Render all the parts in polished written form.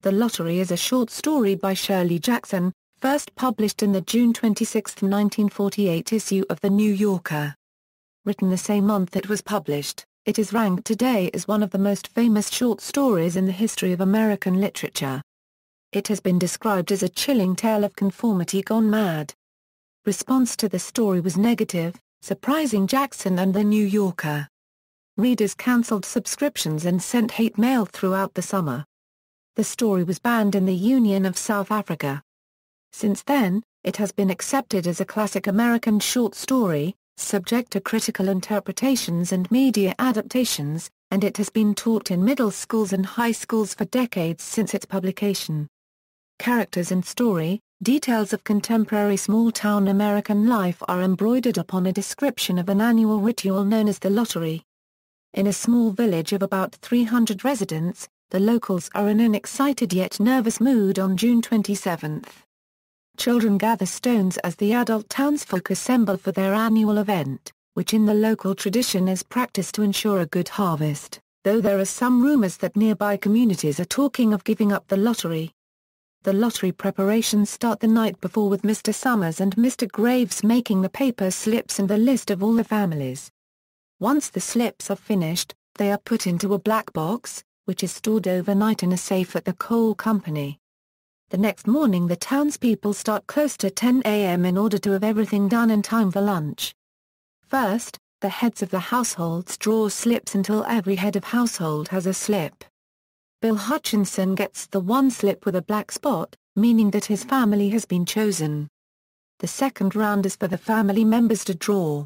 The Lottery is a short story by Shirley Jackson, first published in the June 26, 1948 issue of The New Yorker. Written the same month it was published, it is ranked today as one of the most famous short stories in the history of American literature. It has been described as a chilling tale of conformity gone mad. Response to the story was negative, surprising Jackson and The New Yorker. Readers cancelled subscriptions and sent hate mail throughout the summer. The story was banned in the Union of South Africa. Since then, it has been accepted as a classic American short story, subject to critical interpretations and media adaptations, and it has been taught in middle schools and high schools for decades since its publication. Characters and story, details of contemporary small-town American life are embroidered upon a description of an annual ritual known as the lottery. In a small village of about 300 residents, the locals are in an excited yet nervous mood on June 27. Children gather stones as the adult townsfolk assemble for their annual event, which in the local tradition is practiced to ensure a good harvest, though there are some rumors that nearby communities are talking of giving up the lottery. The lottery preparations start the night before with Mr. Summers and Mr. Graves making the paper slips and the list of all the families. Once the slips are finished, they are put into a black box, which is stored overnight in a safe at the coal company. The next morning the townspeople start close to 10 a.m. in order to have everything done in time for lunch. First, the heads of the households draw slips until every head of household has a slip. Bill Hutchinson gets the one slip with a black spot, meaning that his family has been chosen. The second round is for the family members to draw.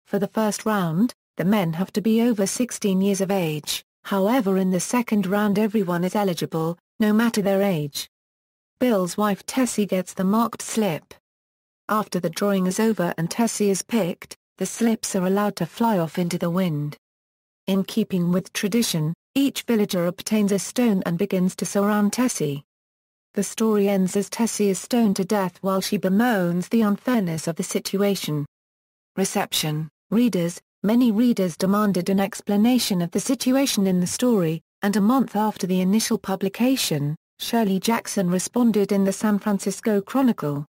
For the first round, the men have to be over 16 years of age. However, in the second round everyone is eligible, no matter their age. Bill's wife Tessie gets the marked slip. After the drawing is over and Tessie is picked, the slips are allowed to fly off into the wind. In keeping with tradition, each villager obtains a stone and begins to surround Tessie. The story ends as Tessie is stoned to death while she bemoans the unfairness of the situation. Reception. Readers. Many readers demanded an explanation of the situation in the story, and a month after the initial publication, Shirley Jackson responded in the San Francisco Chronicle.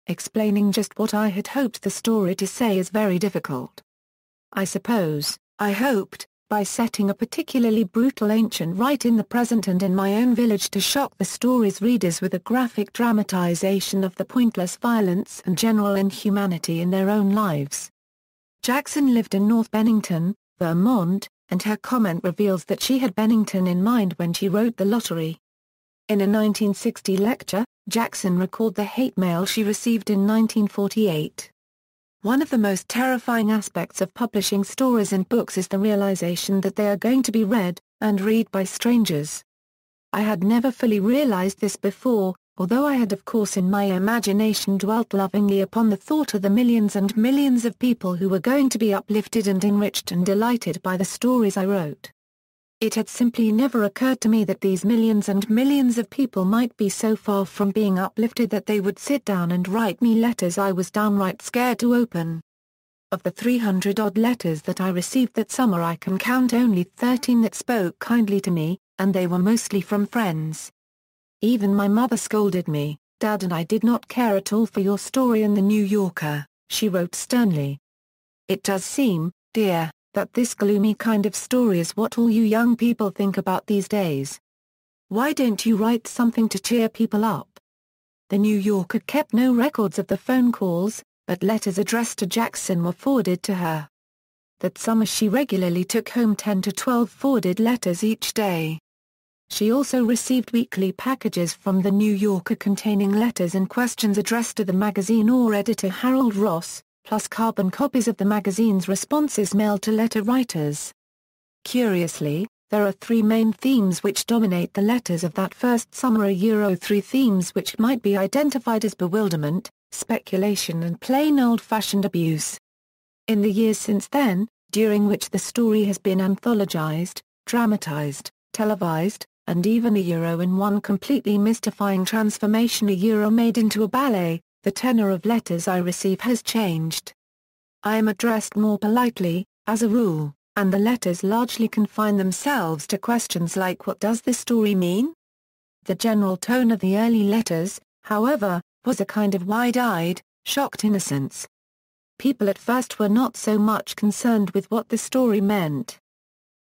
Explaining just what I had hoped the story to say is very difficult. I suppose, I hoped, by setting a particularly brutal ancient rite in the present and in my own village to shock the story's readers with a graphic dramatization of the pointless violence and general inhumanity in their own lives. Jackson lived in North Bennington, Vermont, and her comment reveals that she had Bennington in mind when she wrote The Lottery. In a 1960 lecture, Jackson recalled the hate mail she received in 1948. One of the most terrifying aspects of publishing stories and books is the realization that they are going to be read, and read by strangers. I had never fully realized this before, although I had of course in my imagination dwelt lovingly upon the thought of the millions and millions of people who were going to be uplifted and enriched and delighted by the stories I wrote. It had simply never occurred to me that these millions and millions of people might be so far from being uplifted that they would sit down and write me letters I was downright scared to open. Of the 300-odd letters that I received that summer I can count only 13 that spoke kindly to me, and they were mostly from friends. Even my mother scolded me, "Dad and I did not care at all for your story in The New Yorker," she wrote sternly. "It does seem, dear, that this gloomy kind of story is what all you young people think about these days. Why don't you write something to cheer people up?" The New Yorker kept no records of the phone calls, but letters addressed to Jackson were forwarded to her. That summer she regularly took home 10 to 12 forwarded letters each day. She also received weekly packages from The New Yorker containing letters and questions addressed to the magazine or editor Harold Ross, plus carbon copies of the magazine's responses mailed to letter writers. Curiously, there are three main themes which dominate the letters of that first summer. Three themes which might be identified as bewilderment, speculation and plain old-fashioned abuse. In the years since then, during which the story has been anthologized, dramatized, televised, and even in one completely mystifying transformation made into a ballet, the tenor of letters I receive has changed. I am addressed more politely, as a rule, and the letters largely confine themselves to questions like "What does this story mean?" The general tone of the early letters, however, was a kind of wide-eyed, shocked innocence. People at first were not so much concerned with what the story meant.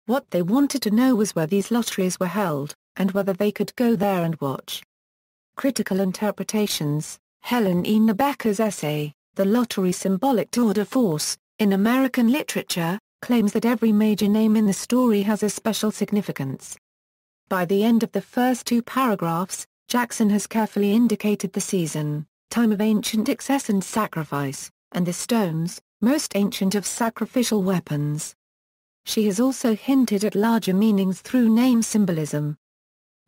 What they wanted to know was where these lotteries were held, and whether they could go there and watch. Critical Interpretations, Helen E. Nebecker's essay, The Lottery Symbolic Tour de Force, in American Literature, claims that every major name in the story has a special significance. By the end of the first two paragraphs, Jackson has carefully indicated the season, time of ancient excess and sacrifice, and the stones, most ancient of sacrificial weapons. She has also hinted at larger meanings through name symbolism.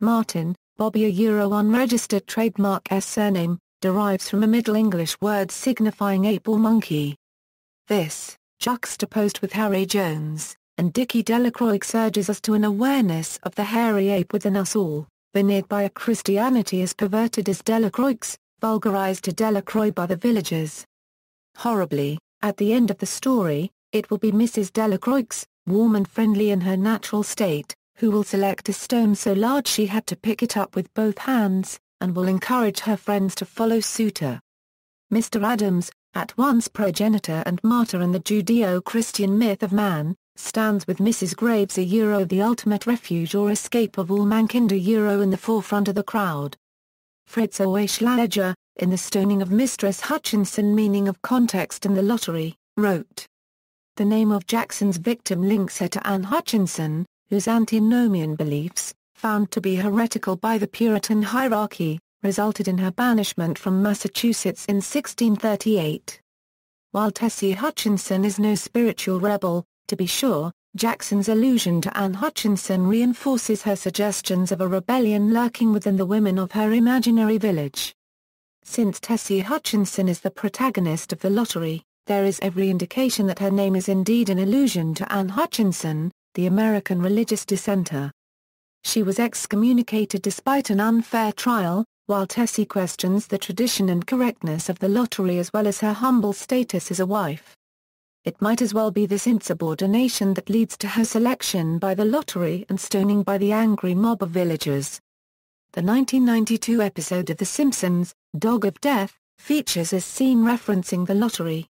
Martin, Bobby, a unregistered trademark surname, derives from a Middle English word signifying ape or monkey. This, juxtaposed with Harry Jones, and Dickie Delacroix, urges us to an awareness of the hairy ape within us all, veneered by a Christianity as perverted as Delacroix's, vulgarized to Delacroix by the villagers. Horribly, at the end of the story, it will be Mrs. Delacroix, warm and friendly in her natural state, who will select a stone so large she had to pick it up with both hands, and will encourage her friends to follow suit. Mr. Adams, at once progenitor and martyr in the Judeo-Christian myth of man, stands with Mrs. Graves, the ultimate refuge or escape of all mankind, in the forefront of the crowd. Fritz Oeschlager, in The Stoning of Mistress Hutchinson, Meaning of Context in the Lottery, wrote, "The name of Jackson's victim links her to Anne Hutchinson, whose antinomian beliefs, found to be heretical by the Puritan hierarchy, resulted in her banishment from Massachusetts in 1638. While Tessie Hutchinson is no spiritual rebel, to be sure, Jackson's allusion to Anne Hutchinson reinforces her suggestions of a rebellion lurking within the women of her imaginary village. Since Tessie Hutchinson is the protagonist of the lottery, there is every indication that her name is indeed an allusion to Anne Hutchinson, the American religious dissenter. She was excommunicated despite an unfair trial, while Tessie questions the tradition and correctness of the lottery as well as her humble status as a wife. It might as well be this insubordination that leads to her selection by the lottery and stoning by the angry mob of villagers. The 1992 episode of The Simpsons, Dog of Death, features a scene referencing the lottery.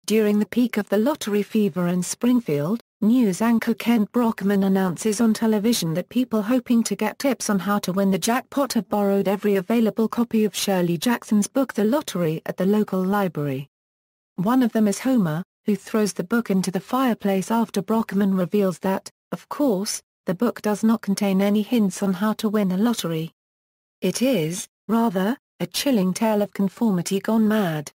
During the peak of the lottery fever in Springfield, news anchor Kent Brockman announces on television that people hoping to get tips on how to win the jackpot have borrowed every available copy of Shirley Jackson's book The Lottery at the local library. One of them is Homer, who throws the book into the fireplace after Brockman reveals that, of course, the book does not contain any hints on how to win a lottery. It is, rather, a chilling tale of conformity gone mad.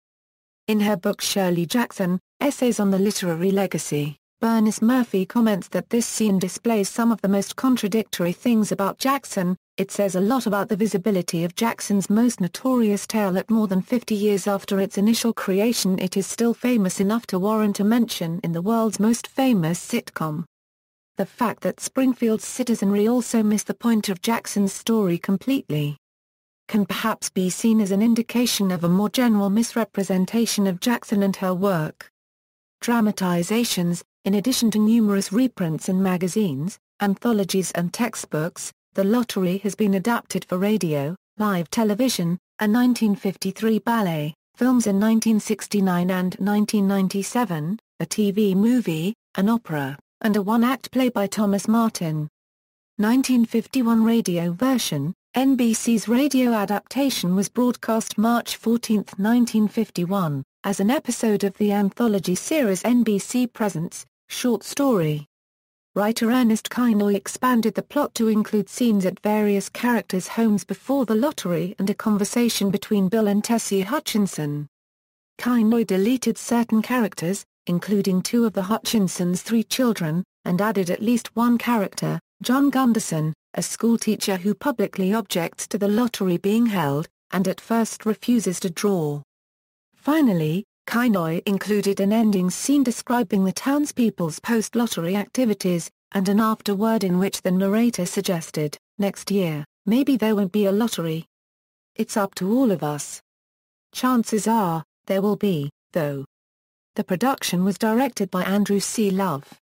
In her book Shirley Jackson, Essays on the Literary Legacy, Bernice Murphy comments that this scene displays some of the most contradictory things about Jackson. It says a lot about the visibility of Jackson's most notorious tale. At more than 50 years after its initial creation, it is still famous enough to warrant a mention in the world's most famous sitcom. The fact that Springfield's citizenry also missed the point of Jackson's story completely can perhaps be seen as an indication of a more general misrepresentation of Jackson and her work. Dramatizations. In addition to numerous reprints in magazines, anthologies and textbooks, The Lottery has been adapted for radio, live television, a 1953 ballet, films in 1969 and 1997, a TV movie, an opera, and a one-act play by Thomas Martin. 1951 radio version. NBC's radio adaptation was broadcast March 14, 1951, as an episode of the anthology series NBC Presents, short story. Writer Ernest Kinoy expanded the plot to include scenes at various characters' homes before the lottery and a conversation between Bill and Tessie Hutchinson. Kinoy deleted certain characters, including two of the Hutchinsons' three children, and added at least one character, John Gunderson, a schoolteacher who publicly objects to the lottery being held, and at first refuses to draw. Finally, Kinoy included an ending scene describing the townspeople's post-lottery activities, and an afterword in which the narrator suggested, "Next year, maybe there won't be a lottery. It's up to all of us." Chances are, there will be, though. The production was directed by Andrew C. Love.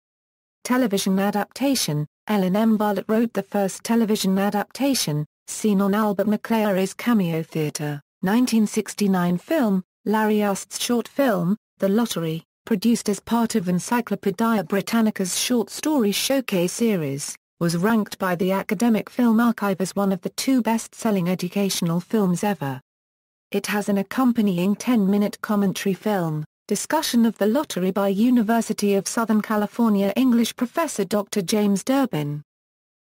Television adaptation. Ellen M. Bartlett wrote the first television adaptation, Scene on Albert McClary's Cameo Theatre, 1969 film, Larry Ust's short film, The Lottery, produced as part of Encyclopaedia Britannica's short story showcase series, was ranked by the Academic Film Archive as one of the 2 best-selling educational films ever. It has an accompanying 10-minute commentary film, Discussion of the Lottery by University of Southern California English professor Dr. James Durbin.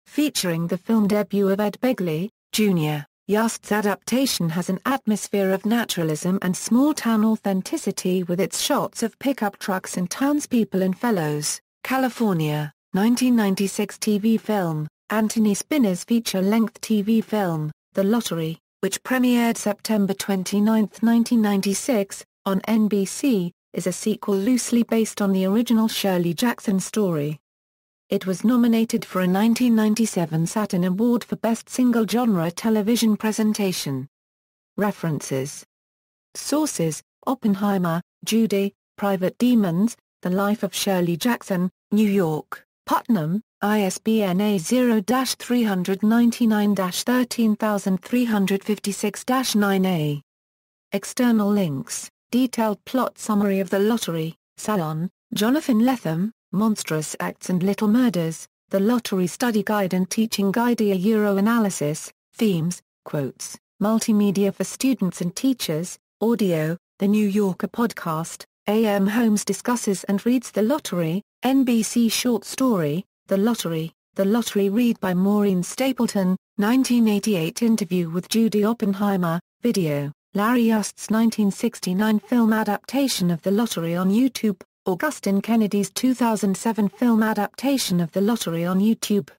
Featuring the film debut of Ed Begley, Jr., Yust's adaptation has an atmosphere of naturalism and small-town authenticity with its shots of pickup trucks and townspeople in Fellows, California, 1996 TV film, Anthony Spinner's feature-length TV film, The Lottery, which premiered September 29, 1996, on NBC, is a sequel loosely based on the original Shirley Jackson story. It was nominated for a 1997 Saturn Award for Best Single Genre Television Presentation. References. Sources: Oppenheimer, Judy, Private Demons, The Life of Shirley Jackson, New York, Putnam, ISBN A0-399-13356-9A. External links: Detailed plot summary of The Lottery, Salon, Jonathan Lethem, Monstrous Acts and Little Murders, The Lottery Study Guide and Teaching Guide Euro Analysis, Themes, Quotes, Multimedia for Students and Teachers, Audio, The New Yorker Podcast, A.M. Holmes discusses and reads The Lottery, NBC Short Story, The Lottery read by Maureen Stapleton, 1988 interview with Judy Oppenheimer, video, Larry Ust's 1969 film adaptation of The Lottery on YouTube, Augustine Kennedy's 2007 film adaptation of The Lottery on YouTube.